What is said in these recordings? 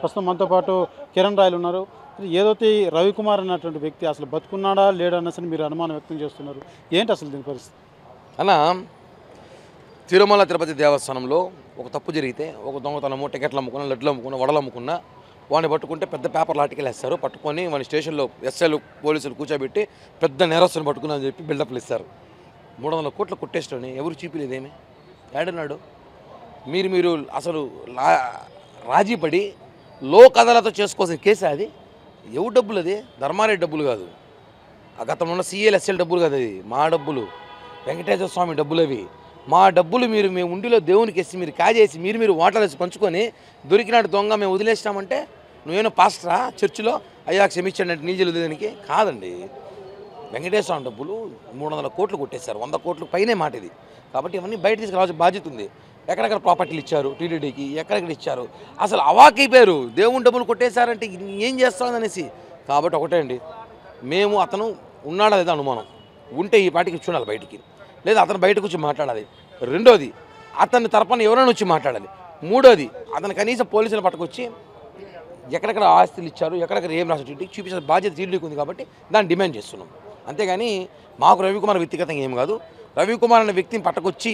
ప్రస్తుతం మనతో పాటు కిరణ్ రాయలు ఉన్నారు. ఏదైతే ఈ రవికుమార్ అన్నటువంటి వ్యక్తి అసలు బతుకున్నాడా లేడా అన్నసని మీరు అనుమానం వ్యక్తం చేస్తున్నారు. ఏంటి అసలు దీని పరిస్థితి? అన్న, తిరుమల తిరుపతి దేవస్థానంలో ఒక తప్పు జరిగితే, ఒక దొంగతనము, టికెట్లు అమ్ముకున్న, లడ్లు అమ్ముకున్న, వడలు అమ్ముకున్న వాడిని పట్టుకుంటే పెద్ద పేపర్లు ఆర్టికల్ వేస్తారు. పట్టుకొని వాడిని స్టేషన్లో ఎస్ఐలు పోలీసులు కూర్చోబెట్టి పెద్ద నేరస్తుని పట్టుకున్నా అని చెప్పి బిల్డప్లు ఇస్తారు. 300 కోట్లు కొట్టేస్టోని ఎవరు చూపిలేదేమి? ఏడున్నాడు? మీరు అసలు రాజీపడి లోక్ అదాలతో చేసుకోవాల్సిన కేసు అది. ఎవరు డబ్బులు? అది ధర్మారెడ్డి డబ్బులు కాదు, ఆ గతంలో ఉన్న సీఎల్ ఎస్ఎల్ డబ్బులు కాదు, అది మా డబ్బులు, వెంకటేశ్వర స్వామి డబ్బులు అవి. మా డబ్బులు మేము ఉండిలో దేవునికి వేసి మీరు కాజేసి మీరు ఓటర్లు వేసి పంచుకొని దొరికినాడు దొంగ మేము వదిలేసినామంటే నువ్వేమో పాస్టరా చర్చిలో అయ్యా క్షమించండి అంటే నీళ్ళు వదిలేదానికి కాదండి. వెంకటేశ్వర స్వామి డబ్బులు 300 కోట్లు కొట్టేశారు, 100 కోట్ల పైనే మాట ఇది. కాబట్టి ఇవన్నీ బయట తీసుకురావాల్సిన బాధ్యత ఉంది. ఎక్కడెక్కడ ప్రాపర్టీలు ఇచ్చారు టీటీడీకి, ఎక్కడెక్కడ ఇచ్చారు, అసలు అవాకైపోయారు. దేవుని డబ్బులు కొట్టేశారంటే ఏం చేస్తామని అనేసి. కాబట్టి ఒకటే అండి, మేము అతను ఉన్నాడా లేదా అనుమానం ఉంటే ఈ పాటికి చూడాలి బయటికి, లేదా అతను బయటకు వచ్చి మాట్లాడాలి. రెండోది, అతని తరపున ఎవరైనా వచ్చి మాట్లాడాలి. మూడోది, అతను కనీసం పోలీసులు పట్టుకొచ్చి ఎక్కడెక్కడ ఆస్తులు ఇచ్చారు, ఎక్కడెక్కడ ఏం రాసి టీటీకి చూపించిన బాధ్యత టీటీడీకి ఉంది. కాబట్టి దాన్ని డిమాండ్ చేస్తున్నాం. అంతేగాని మాకు రవికుమార్ వ్యక్తిగతంగా ఏం కాదు. రవికుమార్ అనే వ్యక్తిని పట్టుకొచ్చి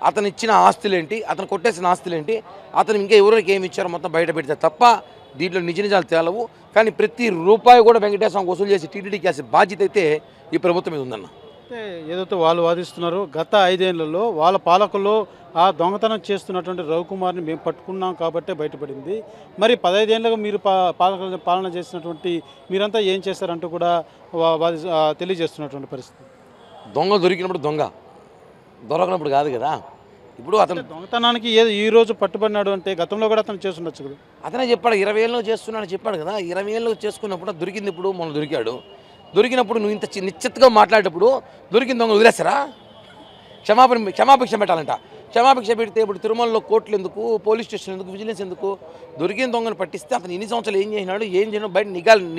అతను ఇచ్చిన ఆస్తులేంటి, అతను కొట్టేసిన ఆస్తులేంటి, అతను ఇంకా ఎవరికి ఏమి ఇచ్చారో మొత్తం బయట పెడితే తప్ప దీంట్లో నిజ నిజాలు తేలవు. కానీ ప్రతి రూపాయి కూడా వెంకటేశ్వరం వసూలు చేసి టీటీడీకి వేసే బాధ్యత అయితే ఈ ప్రభుత్వం మీద ఉందన్న. అంటే ఏదైతే వాళ్ళు వాదిస్తున్నారు, గత 5 ఏళ్లలో వాళ్ళ పాలకుల్లో ఆ దొంగతనం చేస్తున్నటువంటి రవికుమార్ని మేము పట్టుకున్నాం కాబట్టే బయటపడింది. మరి 15 ఏళ్ళగా మీరు పాలన చేసినటువంటి మీరంతా ఏం చేస్తారంటూ కూడా తెలియజేస్తున్నటువంటి పరిస్థితి. దొంగ దొరికినప్పుడు దొంగ, దొరకనప్పుడు కాదు కదా. ఇప్పుడు అతను దొంగతనానికి ఏదో ఈ రోజు పట్టుబడినాడు అంటే గతంలో కూడా అతను చేస్తుండొచ్చు కదా. అతనే చెప్పాడు 20 ఏళ్ళు చేస్తున్నాడు చెప్పాడు కదా. 20 ఏళ్ళు చేసుకున్నప్పుడు దొరికింది. ఇప్పుడు మొన్న దొరికాడు. దొరికినప్పుడు నువ్వు ఇంత నిశ్చితగా మాట్లాడేటప్పుడు దొరికిన దొంగ వదిలేస్తారా? క్షమాభిక్ష పెట్టాలంట. క్షమాభిక్ష పెడితే ఇప్పుడు తిరుమలలో కోర్టులు ఎందుకు, పోలీస్ స్టేషన్ ఎందుకు, విజిలెన్స్ ఎందుకు? దొరికిన దొంగను పట్టిస్తే అతను ఎన్ని సంవత్సరాలు ఏం చేసినాడు, ఏం చేయడం బయట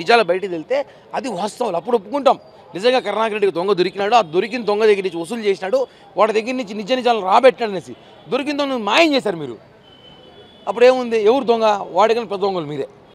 నిజాలు బయటకు వెళ్తే అది వాస్తవాలు. అప్పుడు ఒప్పుకుంటాం నిజంగా కరుణాకర్ రెడ్డికి దొంగ దొరికినాడు, ఆ దొరికిన దొంగ దగ్గర నుంచి వసూలు చేసినాడు, వాడి దగ్గర నుంచి నిజ నిజాలు రాబెట్టాడు అనేసి. దొరికిన దొంగ మాయం చేశారు మీరు. అప్పుడు ఏముంది? ఎవరు దొంగ? వాడికన్నా పెద్ద దొంగలు మీరే.